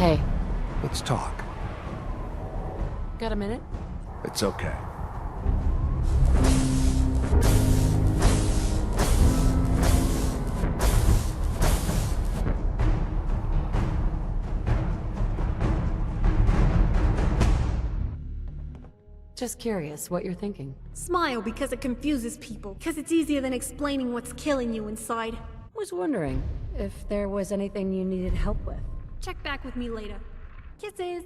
Hey. Let's talk. Got a minute? It's okay. Just curious what you're thinking. Smile because it confuses people, because it's easier than explaining what's killing you inside. Was wondering if there was anything you needed help with. Check back with me later. Kisses!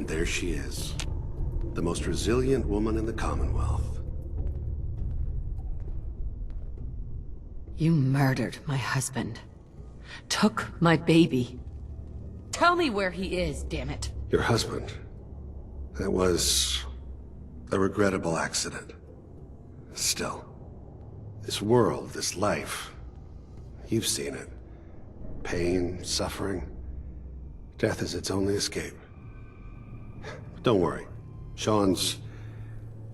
There she is, the most resilient woman in the Commonwealth. You murdered my husband. Took my baby. Tell me where he is, damn it. Your husband? That was a regrettable accident. Still, this world, this life, you've seen it. Pain, suffering. Death is its only escape. Don't worry. Sean's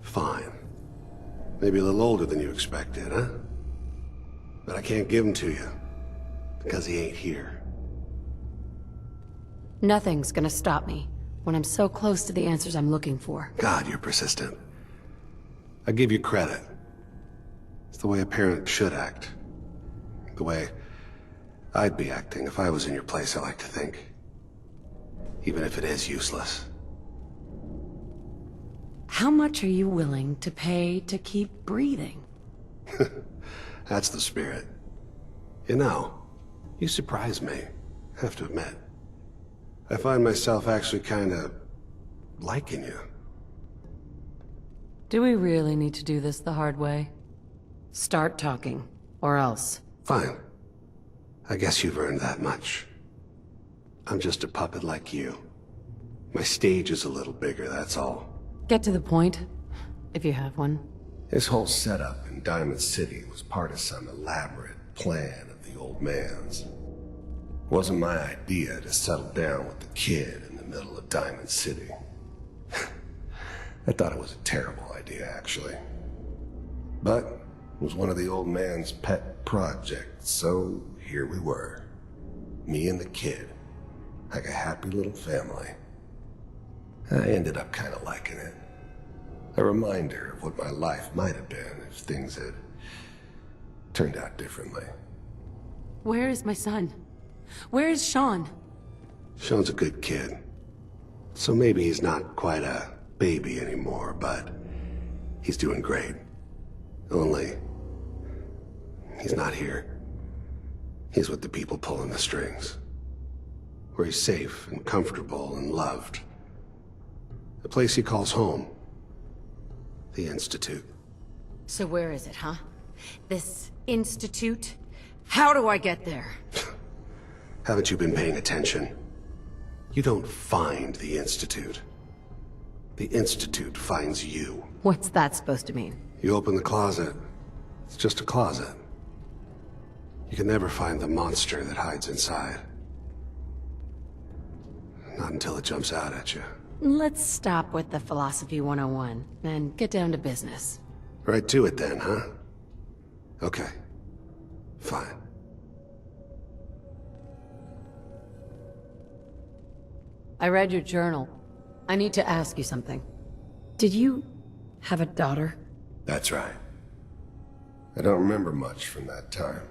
fine. Maybe a little older than you expected, huh? But I can't give him to you, because he ain't here. Nothing's gonna stop me when I'm so close to the answers I'm looking for. God, you're persistent. I give you credit. It's the way a parent should act. The way I'd be acting if I was in your place, I like to think. Even if it is useless. How much are you willing to pay to keep breathing? That's the spirit. You know, you surprise me, I have to admit. I find myself actually kinda liking you. Do we really need to do this the hard way? Start talking, or else. Fine. I guess you've earned that much. I'm just a puppet like you. My stage is a little bigger, that's all. Get to the point, if you have one. This whole setup in Diamond City was part of some elaborate plan of the old man's. It wasn't my idea to settle down with the kid in the middle of Diamond City. I thought it was a terrible idea, actually. But it was one of the old man's pet projects, so here we were. Me and the kid. Like a happy little family. I ended up kind of liking it. A reminder of what my life might have been if things had turned out differently. Where is my son? Where is Sean? Sean's a good kid. So maybe he's not quite a baby anymore, but he's doing great. Only, he's not here. He's with the people pulling the strings. Where he's safe and comfortable and loved. A place he calls home. The Institute. So where is it, huh? This institute? How do I get there? Haven't you been paying attention? You don't find the Institute. The Institute finds you. What's that supposed to mean? You open the closet. It's just a closet. You can never find the monster that hides inside. Not until it jumps out at you. Let's stop with the Philosophy 101 and get down to business. Right to it then, huh? Okay. Fine. I read your journal. I need to ask you something. Did you have a daughter? That's right. I don't remember much from that time.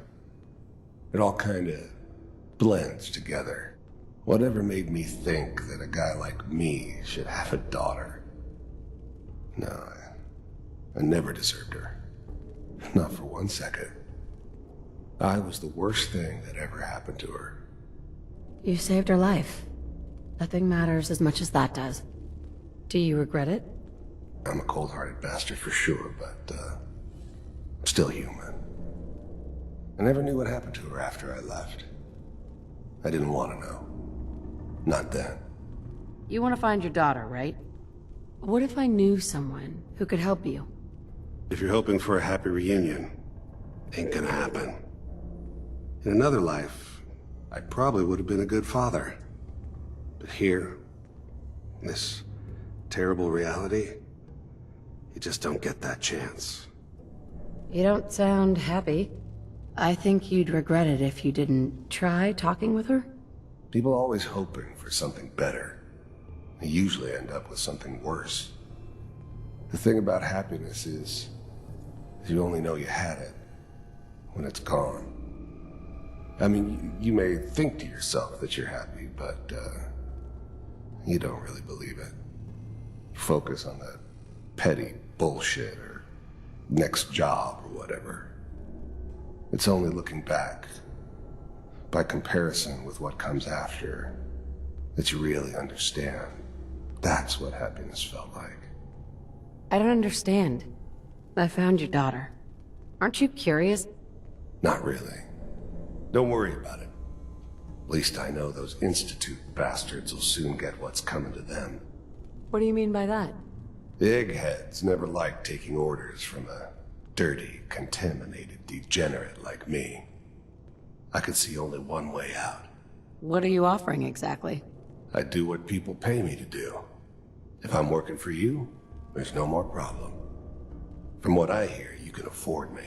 It all kinda blends together. Whatever made me think that a guy like me should have a daughter? No, I never deserved her. Not for 1 second. I was the worst thing that ever happened to her. You saved her life. Nothing matters as much as that does. Do you regret it? I'm a cold-hearted bastard for sure, but, I'm still human. I never knew what happened to her after I left. I didn't want to know. Not then. You want to find your daughter, right? What if I knew someone who could help you? If you're hoping for a happy reunion, ain't gonna happen. In another life, I probably would have been a good father. But here, this terrible reality, you just don't get that chance. You don't sound happy. I think you'd regret it if you didn't try talking with her. People always hoping for something better. They usually end up with something worse. The thing about happiness is you only know you had it when it's gone. I mean, you may think to yourself that you're happy, but you don't really believe it. You focus on that petty bullshit or next job or whatever. It's only looking back, by comparison with what comes after, that you really understand. That's what happiness felt like. I don't understand. I found your daughter. Aren't you curious? Not really. Don't worry about it. At least I know those Institute bastards will soon get what's coming to them. What do you mean by that? The eggheads never liked taking orders from a dirty, contaminated degenerate like me. I could see only one way out. What are you offering exactly? I do what people pay me to do. If I'm working for you, there's no more problem. From what I hear, you can afford me.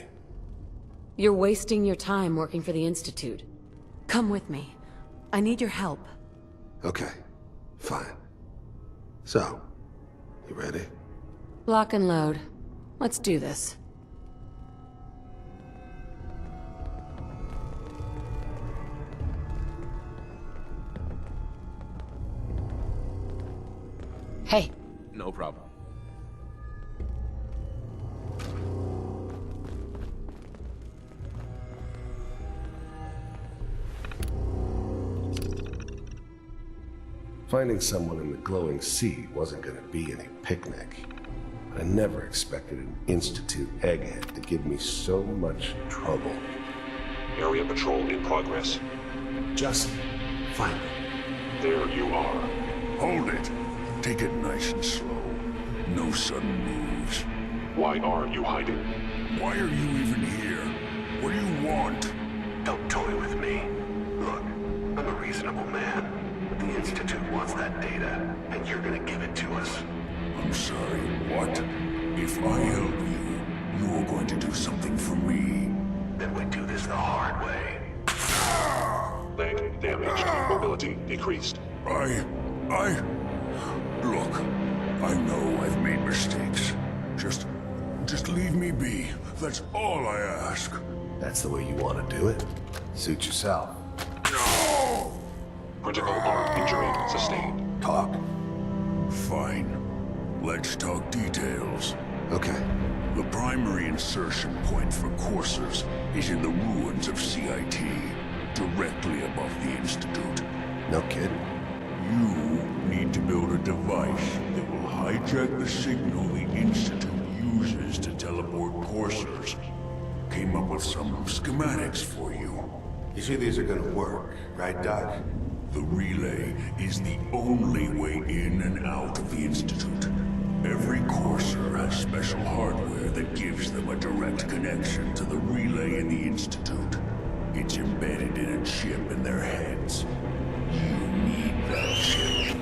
You're wasting your time working for the Institute. Come with me. I need your help. Okay, fine. So, you ready? Lock and load. Let's do this. Hey. No problem. Finding someone in the glowing sea wasn't gonna be any picnic. But I never expected an Institute egghead to give me so much trouble. Area patrol in progress. Just find it. There you are. Hold it. Take it nice and slow. No sudden moves. Why are you hiding? Why are you even here? What do you want? Don't toy with me. Look, I'm a reasonable man. The Institute wants that data, and you're gonna give it to us. I'm sorry, what? If I help you, you're going to do something for me. Then we do this the hard way. Leg damaged. Mobility decreased. Look, I know I've made mistakes. Just leave me be. That's all I ask. That's the way you want to do it. Suit yourself. No! Critical arm injury sustained. Talk. Fine. Let's talk details. Okay. The primary insertion point for coursers is in the ruins of CIT, directly above the Institute. No kidding. You need to build a device that will hijack the signal the Institute uses to teleport coursers. Came up with some schematics for you. You see these are gonna work, right, Doc? The relay is the only way in and out of the Institute. Every courser has special hardware that gives them a direct connection to the relay in the Institute. It's embedded in a chip in their heads. You need that chip.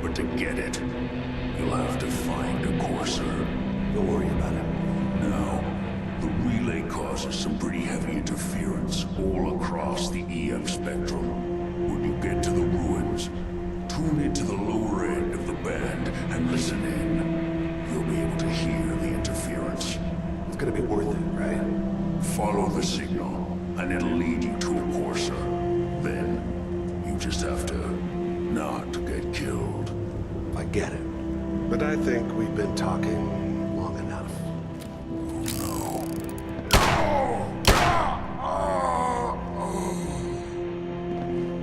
But to get it, you'll have to find a courser. Don't worry about it. Now, the relay causes some pretty heavy interference all across the EM spectrum. When you get to the ruins, tune into the lower end of the band and listen in. You'll be able to hear the interference. It's gonna be worth it, right? Follow the signal, and it'll lead you to a courser. Then, you just have to not get killed. I get it. But I think we've been talking long enough.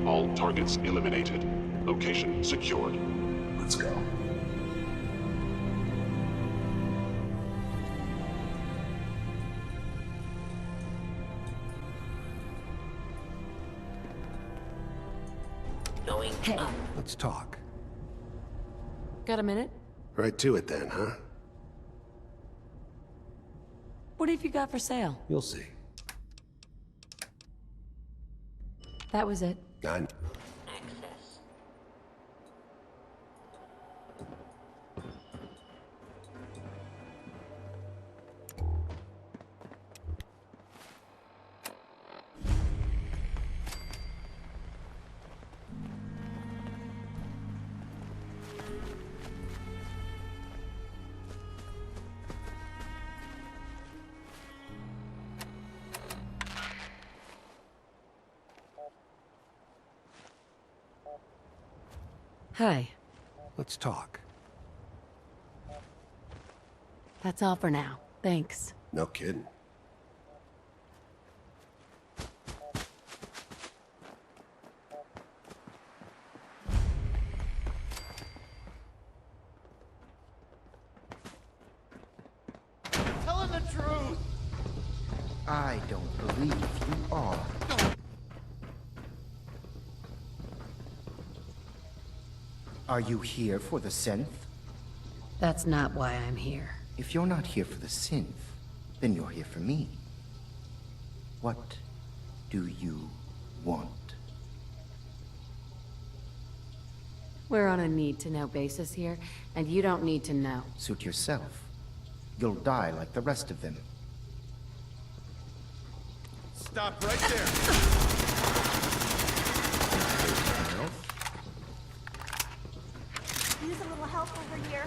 All targets eliminated. Location secured. Let's go. Hey, Let's talk. got a minute? Right to it then, huh? What have you got for sale? You'll see. That was it. I... Hi. Let's talk. That's all for now. Thanks. No kidding. Telling the truth! I don't believe you are. Are you here for the synth? That's not why I'm here. If you're not here for the synth, then you're here for me. What do you want? We're on a need-to-know basis here, and you don't need to know. Suit yourself. You'll die like the rest of them. Stop right there! Use a little help over here.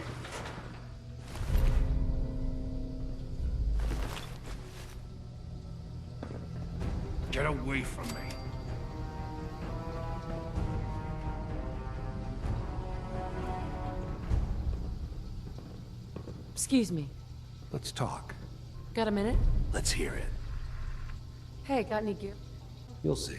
Get away from me. Excuse me. Let's talk. Got a minute? Let's hear it. Hey, got any gear? You'll see.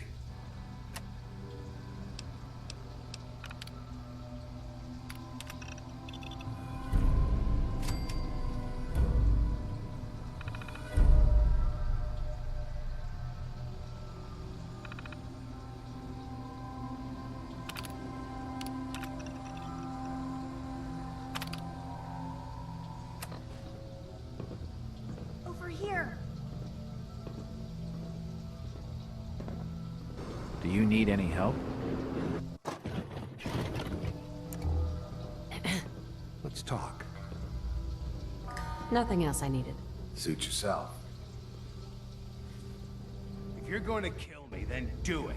Over here. Do you need any help? Let's talk. Nothing else I needed. Suit yourself. If you're going to kill me, then do it.